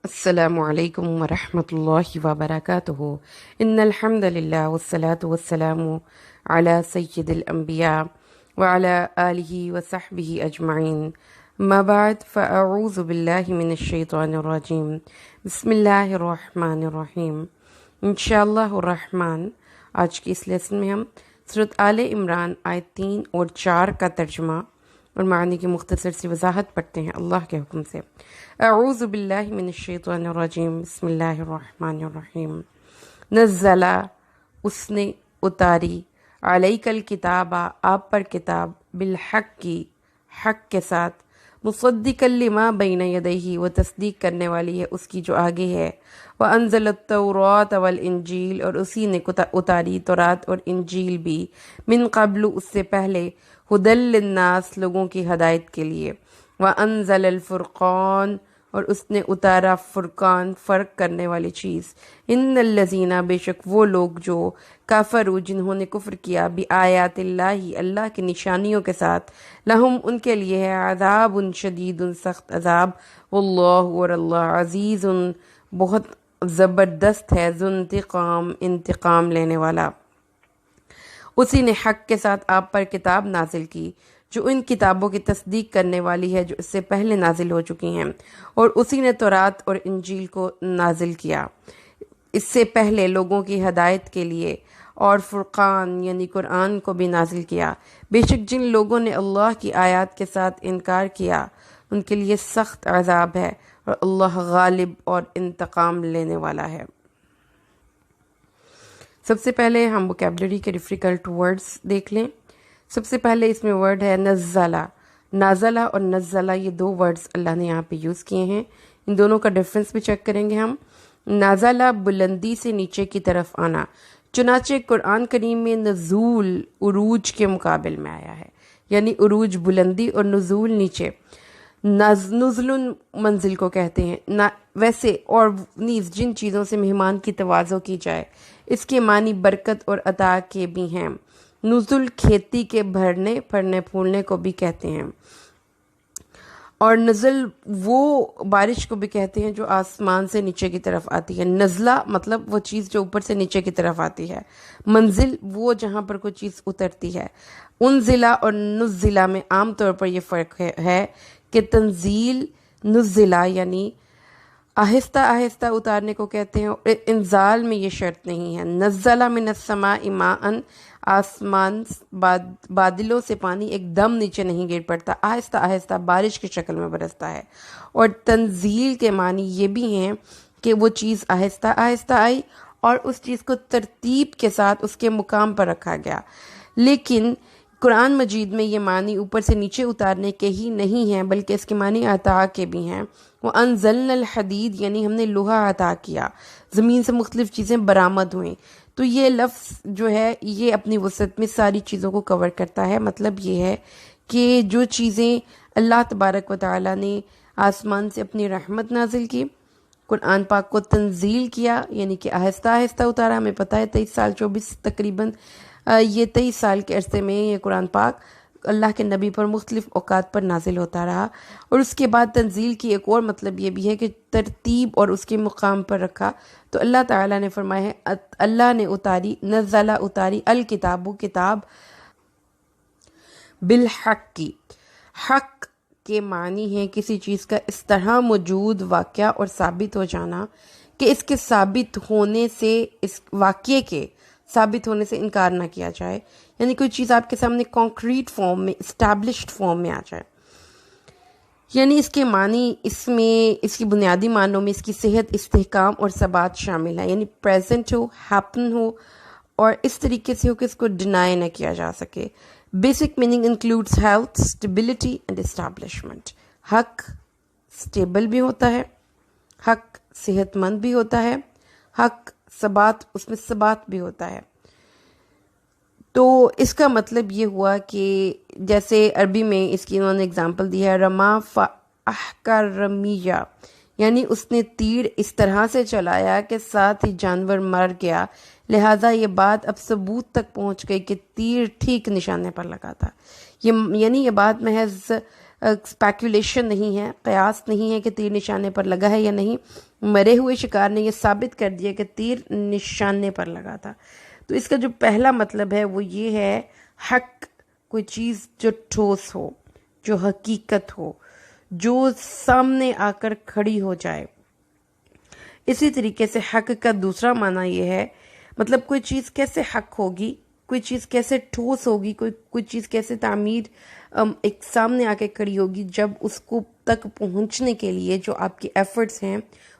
السلام علیکم ورحمۃ اللہ وبرکاتہ ان الحمد للہ والصلاة والسلام علی سید الانبیاء وعلی آلہ وصحبہ اجمعین ما بعد فاعوذ باللہ من الشیطان الرجیم بسم اللہ الرحمن الرحیم انشاءاللہ الرحمن۔ آج کی اس لیسن میں ہم سورۃ آل عمران آیت 3 اور 4 کا ترجمہ اور معنی کی مختصر سی وضاحت پڑھتے ہیں اللہ کے حکم سے۔ اعوذ باللہ من الشیطان الرجیم بسم اللہ الرحمن الرحیم۔ نزلہ اس نے اتاری، علیک الکتاب آپ پر کتاب، بالحق کی حق کے ساتھ، مصدقا لما بین یدیہ وہ تصدیق کرنے والی ہے اس کی جو آگے ہے، وانزل التوراۃ والانجیل اور اسی نے اتاری تورات اور انجیل بھی، من قبل اس سے پہلے، ہدی للناس لوگوں کی ہدایت کے لیے، وانزل الفرقان اور اس نے اتارا فرقان فرق کرنے والی چیز، ان الذین بے شک وہ لوگ جو کافروا جنہوں نے کفر کیا، بآیات اللہ اللہ کی نشانیوں کے ساتھ، لہم ان کے لیے ہے عذاب شدید سخت عذاب، واللہ اور اللہ عزیز بہت زبردست ہے، ذو انتقام انتقام لینے والا۔ اسی نے حق کے ساتھ آپ پر کتاب نازل کی جو ان کتابوں کی تصدیق کرنے والی ہے جو اس سے پہلے نازل ہو چکی ہیں، اور اسی نے تورات اور انجیل کو نازل کیا اس سے پہلے لوگوں کی ہدایت کے لیے، اور فرقان یعنی قرآن کو بھی نازل کیا۔ بے شک جن لوگوں نے اللہ کی آیات کے ساتھ انکار کیا ان کے لیے سخت عذاب ہے، اور اللہ غالب اور انتقام لینے والا ہے۔ سب سے پہلے ہم ووکیبلری کے ڈیفیکلٹ ورڈز دیکھ لیں۔ سب سے پہلے اس میں ورڈ ہے نزلہ۔ نازلہ اور نزلہ یہ دو ورڈز اللہ نے یہاں پہ یوز کیے ہیں، ان دونوں کا ڈفرنس بھی چیک کریں گے ہم۔ نازلہ بلندی سے نیچے کی طرف آنا، چنانچہ قرآن کریم میں نزول عروج کے مقابل میں آیا ہے، یعنی عروج بلندی اور نزول نیچے۔ نزل منزل کو کہتے ہیں۔ ویسے اور نیز جن چیزوں سے مہمان کی تواضع کی جائے اس کے معنی برکت اور عطا کے بھی ہیں۔ نزل کھیتی کے بھرنے پھرنے پھولنے کو بھی کہتے ہیں، اور نزل وہ بارش کو بھی کہتے ہیں جو آسمان سے نیچے کی طرف آتی ہے۔ نزلہ مطلب وہ چیز جو اوپر سے نیچے کی طرف آتی ہے۔ منزل وہ جہاں پر کوئی چیز اترتی ہے۔ انزلہ اور نزلہ میں عام طور پر یہ فرق ہے کہ تنزیل نزلہ یعنی آہستہ آہستہ اتارنے کو کہتے ہیں، اور انزال میں یہ شرط نہیں ہے۔ نزلہ من السماء ماء، آسمان بادلوں سے پانی ایک دم نیچے نہیں گر پڑتا، آہستہ آہستہ بارش کی شکل میں برستا ہے۔ اور تنزیل کے معنی یہ بھی ہیں کہ وہ چیز آہستہ آہستہ آئی اور اس چیز کو ترتیب کے ساتھ اس کے مقام پر رکھا گیا۔ لیکن قرآن مجید میں یہ معنی اوپر سے نیچے اتارنے کے ہی نہیں ہیں، بلکہ اس کے معنی عطا کے بھی ہیں۔ وَأَنزَلْنَا الْحَدِيدَ یعنی ہم نے لوہا عطا کیا، زمین سے مختلف چیزیں برآمد ہوئیں۔ تو یہ لفظ جو ہے یہ اپنی وسعت میں ساری چیزوں کو کور کرتا ہے۔ مطلب یہ ہے کہ جو چیزیں اللہ تبارک و تعالیٰ نے آسمان سے اپنی رحمت نازل کی، قرآن پاک کو تنزیل کیا یعنی کہ آہستہ آہستہ اتارا۔ ہمیں پتہ ہے 23 سال 24 تقریباً یہ 23 سال کے عرصے میں یہ قرآن پاک اللہ کے نبی پر مختلف اوقات پر نازل ہوتا رہا، اور اس کے بعد تنزیل کی ایک اور مطلب یہ بھی ہے کہ ترتیب اور اس کے مقام پر رکھا۔ تو اللہ تعالیٰ نے فرمایا ہے اللہ نے اتاری، نزلہ اتاری، الکتاب کتاب، بالحق کی حق کے معنی ہے کسی چیز کا اس طرح موجود واقعہ اور ثابت ہو جانا کہ اس کے ثابت ہونے سے، اس واقعے کے ثابت ہونے سے انکار نہ کیا جائے، یعنی کوئی چیز آپ کے سامنے کانکریٹ فارم میں، اسٹیبلشڈ فارم میں آ جائے۔ یعنی اس کے معنی اس میں اس کی بنیادی معنوں میں اس کی صحت، استحکام اور ثبات شامل ہے، یعنی پریزنٹ ہو، ہیپن ہو، اور اس طریقے سے ہو کہ اس کو ڈینائی نہ کیا جا سکے۔ Basic meaning includes health, stability and establishment. حق اسٹیبل بھی ہوتا ہے، حق صحت مند بھی ہوتا ہے، حق ثبات، اس میں ثبات بھی ہوتا ہے۔ تو اس کا مطلب یہ ہوا کہ جیسے عربی میں اس کی انہوں نے اگزامپل دی ہے، رما فاحکر رمیہ، یعنی اس نے تیر اس طرح سے چلایا کہ ساتھ ہی جانور مر گیا، لہٰذا یہ بات اب ثبوت تک پہنچ گئی کہ تیر ٹھیک نشانے پر لگا تھا۔ یعنی یہ بات محض اسپیکولیشن نہیں ہے، قیاس نہیں ہے کہ تیر نشانے پر لگا ہے یا نہیں، مرے ہوئے شکار نے یہ ثابت کر دیا کہ تیر نشانے پر لگا تھا۔ تو اس کا جو پہلا مطلب ہے وہ یہ ہے حق، کوئی چیز جو ٹھوس ہو، جو حقیقت ہو، جو سامنے آ کر کھڑی ہو جائے۔ اسی طریقے سے حق کا دوسرا معنی یہ ہے، مطلب کوئی چیز کیسے حق ہوگی، کوئی چیز کیسے ٹھوس ہوگی، کوئی چیز کیسے تعمیر ایک سامنے آ کے کھڑی ہوگی جب اس کو تک پہنچنے کے لیے جو آپ کی ایفرٹس ہیں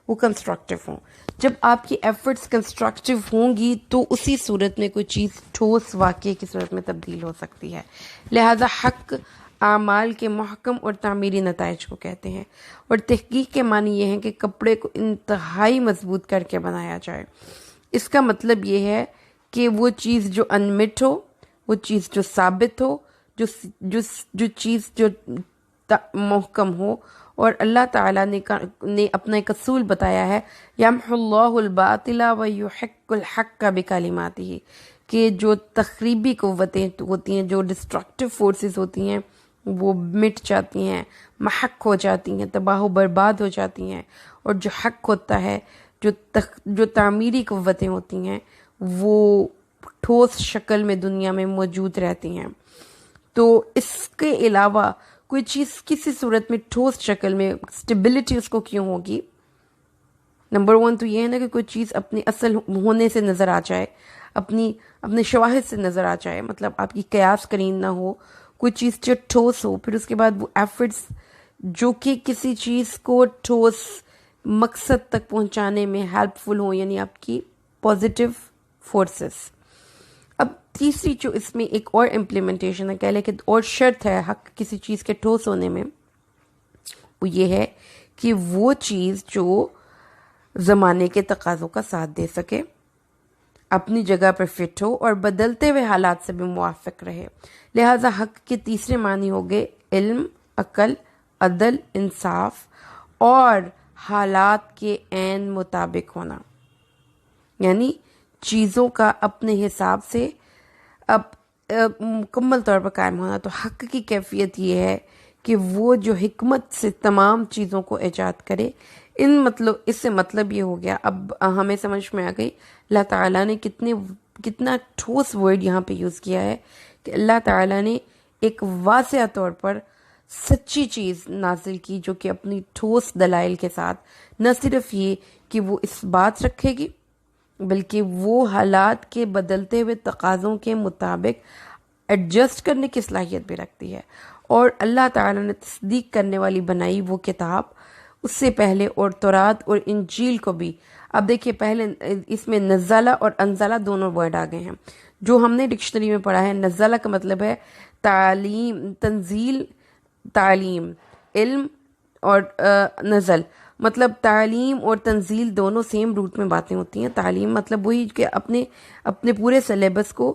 وہ کنسٹرکٹیو ہوں۔ جب آپ کی ایفرٹس کنسٹرکٹیو ہوں گی تو اسی صورت میں کوئی چیز ٹھوس واقعے کی صورت میں تبدیل ہو سکتی ہے۔ لہذا حق اعمال کے محکم اور تعمیری نتائج کو کہتے ہیں، اور تحقیق کے معنی یہ ہے کہ کپڑے کو انتہائی مضبوط کر کے بنایا جائے۔ اس کا مطلب یہ ہے کہ وہ چیز جو انمٹ ہو، وہ چیز جو ثابت ہو، جو چیز جو محکم ہو، اور اللہ تعالیٰ نے اپنا ایک اصول بتایا ہے، یمحو اللہ الباطل ویحق الحق بکلماتہ، کہ جو تخریبی قوتیں ہوتی ہیں، جو ڈسٹرکٹیو فورسز ہوتی ہیں، وہ مٹ جاتی ہیں، محق ہو جاتی ہیں، تباہ و برباد ہو جاتی ہیں، اور جو حق ہوتا ہے، جو تعمیری قوتیں ہوتی ہیں، وہ ٹھوس شکل میں دنیا میں موجود رہتی ہیں۔ تو اس کے علاوہ کوئی چیز کسی صورت میں ٹھوس شکل میں اسٹیبلٹی اس کو کیوں ہوگی؟ نمبر 1 تو یہ ہے نا کہ کوئی چیز اپنے اصل ہونے سے نظر آ جائے، اپنے شواہد سے نظر آ جائے، مطلب آپ کی قیاس کرین نہ ہو، کوئی چیز جو ٹھوس ہو، پھر اس کے بعد وہ ایفرٹس جو کہ کسی چیز کو ٹھوس مقصد تک پہنچانے میں ہیلپ فل ہو، یعنی آپ کی پازیٹیو فورسز۔ اب تیسری جو اس میں ایک اور امپلیمنٹیشن ہے، کہہ لیں کہ اور شرط ہے حق کسی چیز کے ٹھوس ہونے میں، وہ یہ ہے کہ وہ چیز جو زمانے کے تقاضوں کا ساتھ دے سکے، اپنی جگہ پر فٹ ہو، اور بدلتے ہوئے حالات سے بھی موافق رہے۔ لہٰذا حق کے تیسرے معنی ہو گئے علم، عقل، عدل، انصاف اور حالات کے عین مطابق ہونا، یعنی چیزوں کا اپنے حساب سے اب مکمل طور پر قائم ہونا۔ تو حق کی کیفیت یہ ہے کہ وہ جو حکمت سے تمام چیزوں کو ایجاد کرے۔ اس سے مطلب یہ ہو گیا، اب ہمیں سمجھ میں آ گئی اللہ تعالیٰ نے کتنا ٹھوس ورڈ یہاں پہ یوز کیا ہے، کہ اللہ تعالیٰ نے ایک واضح طور پر سچی چیز نازل کی جو کہ اپنی ٹھوس دلائل کے ساتھ نہ صرف یہ کہ وہ اس بات رکھے گی، بلکہ وہ حالات کے بدلتے ہوئے تقاضوں کے مطابق ایڈجسٹ کرنے کی صلاحیت بھی رکھتی ہے۔ اور اللہ تعالیٰ نے تصدیق کرنے والی بنائی وہ کتاب اس سے پہلے، اور تورات اور انجیل کو بھی۔ اب دیکھیے پہلے اس میں نزلہ اور انزلہ دونوں ورڈ آ گئے ہیں، جو ہم نے ڈکشنری میں پڑھا ہے۔ نزلہ کا مطلب ہے تعلیم، تنزیل، تعلیم، علم، اور نزل مطلب تعلیم اور تنزیل دونوں سیم روٹ میں باتیں ہوتی ہیں۔ تعلیم مطلب وہی کہ اپنے پورے سلیبس کو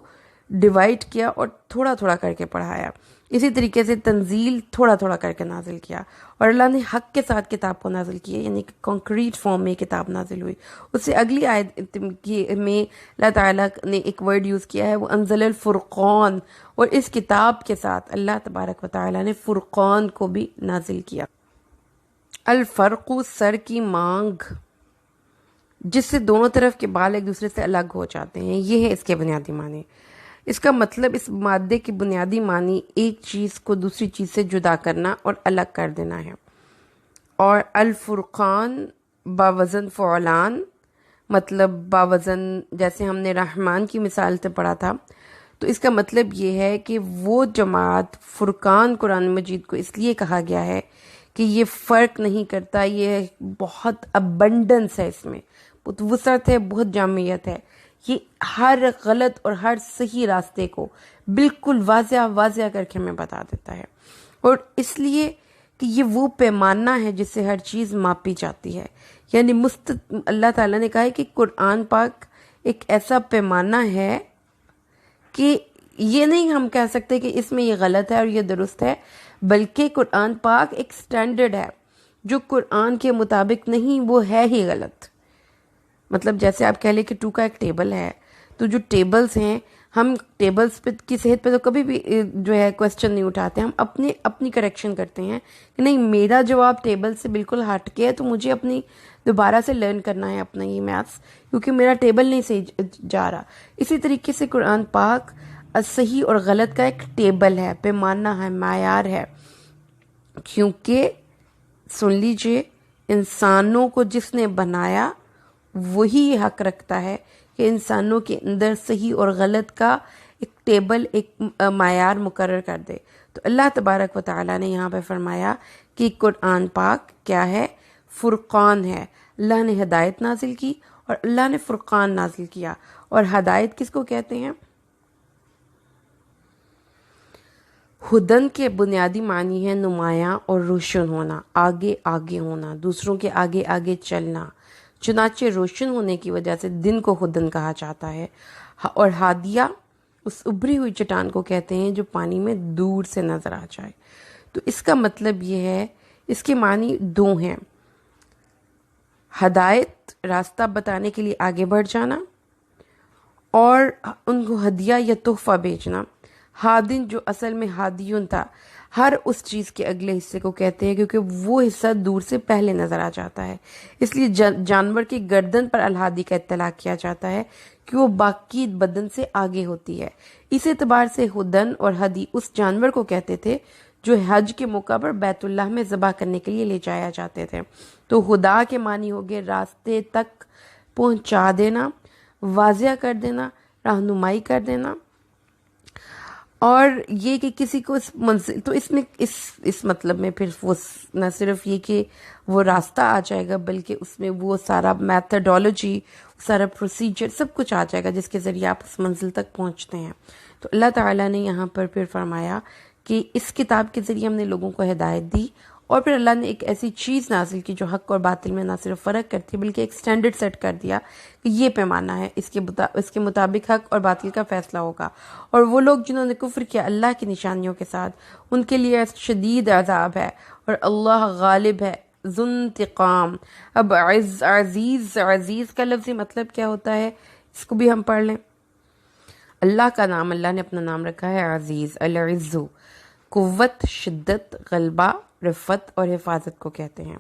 ڈیوائڈ کیا اور تھوڑا تھوڑا کر کے پڑھایا۔ اسی طریقے سے تنزیل تھوڑا تھوڑا کر کے نازل کیا، اور اللہ نے حق کے ساتھ کتاب کو نازل کیا، یعنی کہ کنکریٹ فارم میں کتاب نازل ہوئی۔ اس سے اگلی آیت میں اللہ تعالیٰ نے ایک ورڈ یوز کیا ہے، وہ انزل الفرقان، اور اس کتاب کے ساتھ اللہ تبارک و تعالیٰ نے فرقان کو بھی نازل کیا۔ الفرق، سر کی مانگ، جس سے دونوں طرف کے بال ایک دوسرے سے الگ ہو جاتے ہیں، یہ ہے اس کے بنیادی معنی۔ اس کا مطلب اس مادے کی بنیادی معنی ایک چیز کو دوسری چیز سے جدا کرنا اور الگ کر دینا ہے۔ اور الفرقان باوزن فعلان، مطلب باوزن، جیسے ہم نے رحمان کی مثال سے پڑھا تھا، تو اس کا مطلب یہ ہے کہ وہ جماعت فرقان قرآن مجید کو اس لیے کہا گیا ہے کہ یہ فرق نہیں کرتا، یہ بہت ابنڈنس ہے، اس میں بہت وسعت ہے، بہت جامعیت ہے، یہ ہر غلط اور ہر صحیح راستے کو بالکل واضح کر کے ہمیں بتا دیتا ہے۔ اور اس لیے کہ یہ وہ پیمانہ ہے جس سے ہر چیز ماپی جاتی ہے، یعنی اللہ تعالیٰ نے کہا ہے کہ قرآن پاک ایک ایسا پیمانہ ہے کہ یہ نہیں ہم کہہ سکتے کہ اس میں یہ غلط ہے اور یہ درست ہے، بلکہ قرآن پاک ایک سٹینڈرڈ ہے، جو قرآن کے مطابق نہیں وہ ہے ہی غلط۔ مطلب جیسے آپ کہہ لیں کہ 2 کا ایک ٹیبل ہے، تو جو ٹیبلز ہیں ہم ٹیبلز پہ کی صحت پہ تو کبھی بھی جو ہے کویسچن نہیں اٹھاتے، ہم اپنی کریکشن کرتے ہیں کہ نہیں میرا جواب ٹیبل سے بالکل ہٹ کے ہے تو مجھے اپنی دوبارہ سے لرن کرنا ہے اپنا یہ میتھس، کیونکہ میرا ٹیبل نہیں صحیح جا رہا۔ اسی طریقے سے قرآن پاک صحیح اور غلط کا ایک ٹیبل ہے، پیمانہ ہے، معیار ہے، کیونکہ سن لیجئے انسانوں کو جس نے بنایا وہی حق رکھتا ہے کہ انسانوں کے اندر صحیح اور غلط کا ایک ٹیبل، ایک معیار مقرر کر دے۔ تو اللہ تبارک و تعالیٰ نے یہاں پہ فرمایا کہ قرآن پاک کیا ہے؟ فرقان ہے۔ اللہ نے ہدایت نازل کی اور اللہ نے فرقان نازل کیا۔ اور ہدایت کس کو کہتے ہیں؟ ہدن کے بنیادی معنی ہے نمایاں اور روشن ہونا، آگے آگے ہونا، دوسروں کے آگے آگے چلنا۔ چنانچہ روشن ہونے کی وجہ سے دن کو ہدن کہا جاتا ہے۔ اور ہادیہ اس ابری ہوئی چٹان کو کہتے ہیں جو پانی میں دور سے نظر آ جائے۔ تو اس کا مطلب یہ ہے، اس کے معنی دو ہیں، ہدایت راستہ بتانے کے لیے آگے بڑھ جانا، اور ان کو ہدیہ یا تحفہ بھیجنا۔ ہادن جو اصل میں ہادیون تھا، ہر اس چیز کے اگلے حصے کو کہتے ہیں کیونکہ وہ حصہ دور سے پہلے نظر آ جاتا ہے، اس لیے جانور کی گردن پر الہادی کا اطلاق کیا جاتا ہے کہ وہ باقی بدن سے آگے ہوتی ہے۔ اس اعتبار سے ہدن اور ہدی اس جانور کو کہتے تھے جو حج کے موقع پر بیت اللہ میں ذبح کرنے کے لیے لے جایا جاتے تھے۔ تو ہدا کے معنی ہوگے راستے تک پہنچا دینا، واضح کر دینا، رہنمائی کر دینا، اور یہ کہ کسی کو اس منزل، تو اس میں اس مطلب میں پھر وہ نہ صرف یہ کہ وہ راستہ آ جائے گا بلکہ اس میں وہ سارا میتھڈولوجی، سارا پروسیجر سب کچھ آ جائے گا جس کے ذریعے آپ اس منزل تک پہنچتے ہیں۔ تو اللہ تعالیٰ نے یہاں پر پھر فرمایا کہ اس کتاب کے ذریعے ہم نے لوگوں کو ہدایت دی، اور پھر اللہ نے ایک ایسی چیز نازل کی جو حق اور باطل میں نہ صرف فرق کرتی ہے بلکہ ایک سٹینڈرڈ سیٹ کر دیا کہ یہ پیمانہ ہے، اس کے مطابق حق اور باطل کا فیصلہ ہوگا۔ اور وہ لوگ جنہوں نے کفر کیا اللہ کی نشانیوں کے ساتھ، ان کے لیے شدید عذاب ہے، اور اللہ غالب ہے، ذو انتقام۔ اب عزیز کا لفظی مطلب کیا ہوتا ہے، اس کو بھی ہم پڑھ لیں۔ اللہ کا نام، اللہ نے اپنا نام رکھا ہے عزیز، العزو، قوت، شدت، غلبہ، رفت اور حفاظت کو کہتے ہیں۔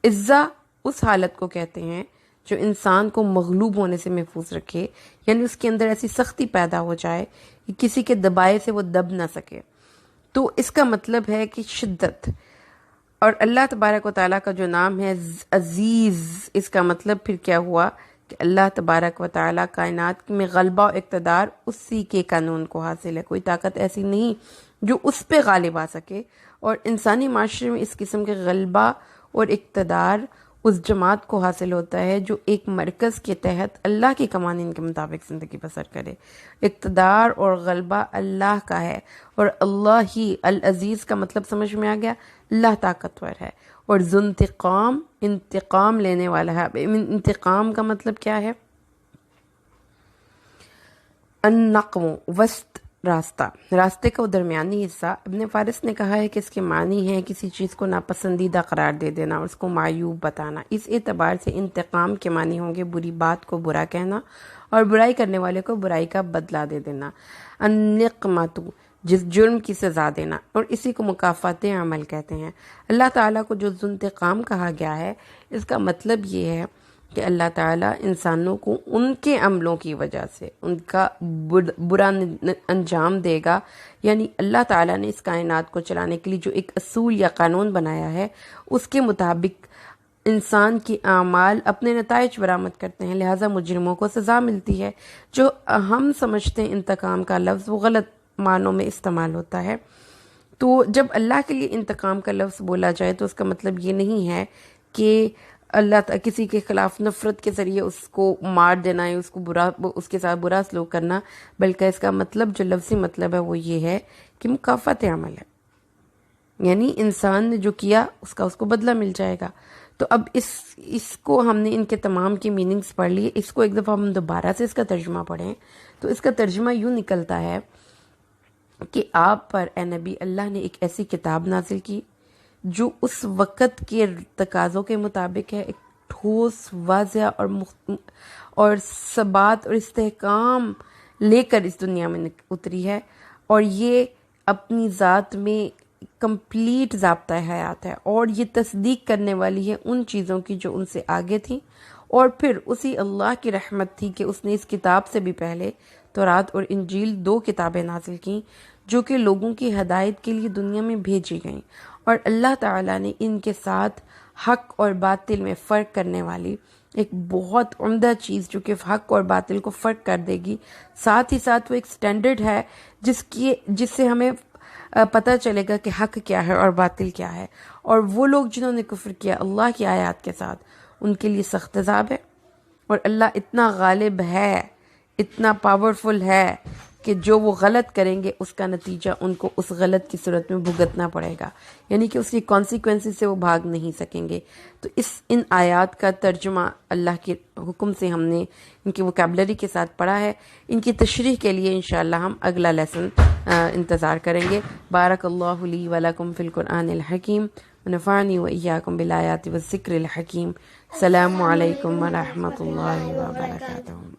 عزہ اس حالت کو کہتے ہیں جو انسان کو مغلوب ہونے سے محفوظ رکھے، یعنی اس کے اندر ایسی سختی پیدا ہو جائے کہ کسی کے دبائے سے وہ دب نہ سکے۔ تو اس کا مطلب ہے کہ شدت۔ اور اللہ تبارک و تعالیٰ کا جو نام ہے عزیز، اس کا مطلب پھر کیا ہوا کہ اللہ تبارک و تعالیٰ کائنات میں غلبہ و اقتدار اسی کے قانون کو حاصل ہے، کوئی طاقت ایسی نہیں جو اس پہ غالب آ سکے۔ اور انسانی معاشرے میں اس قسم کے غلبہ اور اقتدار اس جماعت کو حاصل ہوتا ہے جو ایک مرکز کے تحت اللہ کے قوانین کے مطابق زندگی بسر کرے۔ اقتدار اور غلبہ اللہ کا ہے، اور اللہ ہی العزیز کا مطلب سمجھ میں آ گیا، اللہ طاقتور ہے، اور ذو انتقام، انتقام لینے والا ہے۔ انتقام کا مطلب کیا ہے؟ النقم، وسط، راستہ، راستے کا وہ درمیانی حصہ۔ ابن فارس نے کہا ہے کہ اس کے معنی ہے کسی چیز کو ناپسندیدہ قرار دے دینا اور اس کو معیوب بتانا۔ اس اعتبار سے انتقام کے معنی ہوں گے بری بات کو برا کہنا اور برائی کرنے والے کو برائی کا بدلہ دے دینا۔ النقمۃ، جس جرم کی سزا دینا، اور اسی کو مکافات عمل کہتے ہیں۔ اللہ تعالیٰ کو جو ذو انتقام کہا گیا ہے، اس کا مطلب یہ ہے کہ اللہ تعالیٰ انسانوں کو ان کے عملوں کی وجہ سے ان کا برا انجام دے گا، یعنی اللہ تعالیٰ نے اس کائنات کو چلانے کے لیے جو ایک اصول یا قانون بنایا ہے اس کے مطابق انسان کے اعمال اپنے نتائج برآمد کرتے ہیں، لہٰذا مجرموں کو سزا ملتی ہے۔ جو ہم سمجھتے ہیں انتقام کا لفظ، وہ غلط معنوں میں استعمال ہوتا ہے۔ تو جب اللہ کے لیے انتقام کا لفظ بولا جائے تو اس کا مطلب یہ نہیں ہے کہ اللہ کسی کے خلاف نفرت کے ذریعے اس کو مار دینا ہے، اس کے ساتھ برا سلوک کرنا، بلکہ اس کا مطلب جو لفظی مطلب ہے وہ یہ ہے کہ مکافات عمل ہے، یعنی انسان نے جو کیا اس کا اس کو بدلہ مل جائے گا۔ تو اب اس کو ہم نے ان کے تمام کی میننگز پڑھ لیے، اس کو ایک دفعہ ہم دوبارہ سے اس کا ترجمہ پڑھیں تو اس کا ترجمہ یوں نکلتا ہے کہ آپ پر اے نبی اللہ نے ایک ایسی کتاب نازل کی جو اس وقت کے تقاضوں کے مطابق ہے، ایک ٹھوس، واضح اور ثبات اور استحکام لے کر اس دنیا میں اتری ہے، اور یہ اپنی ذات میں کمپلیٹ ضابطہ حیات ہے، اور یہ تصدیق کرنے والی ہے ان چیزوں کی جو ان سے آگے تھیں، اور پھر اسی اللہ کی رحمت تھی کہ اس نے اس کتاب سے بھی پہلے تورات اور انجیل 2 کتابیں نازل کیں جو کہ لوگوں کی ہدایت کے لیے دنیا میں بھیجی گئیں، اور اللہ تعالیٰ نے ان کے ساتھ حق اور باطل میں فرق کرنے والی ایک بہت عمدہ چیز جو کہ حق اور باطل کو فرق کر دے گی، ساتھ ہی ساتھ وہ ایک سٹینڈرڈ ہے جس سے ہمیں پتہ چلے گا کہ حق کیا ہے اور باطل کیا ہے، اور وہ لوگ جنہوں نے کفر کیا اللہ کی آیات کے ساتھ ان کے لیے سخت عذاب ہے، اور اللہ اتنا غالب ہے، اتنا پاورفل ہے کہ جو وہ غلط کریں گے اس کا نتیجہ ان کو اس غلط کی صورت میں بھگتنا پڑے گا، یعنی کہ اس کی کانسیکوینسز سے وہ بھاگ نہیں سکیں گے۔ تو ان آیات کا ترجمہ اللہ کے حکم سے ہم نے ان کی وکیبلری کے ساتھ پڑھا ہے، ان کی تشریح کے لیے انشاءاللہ ہم اگلا لیسن انتظار کریں گے۔ بارک اللہ لی ولکم فی القرآن الحکیم ونفعنی وإیاکم بالآیات والذکر الحکیم۔ السلام علیکم ورحمۃ اللہ وبرکاتہ۔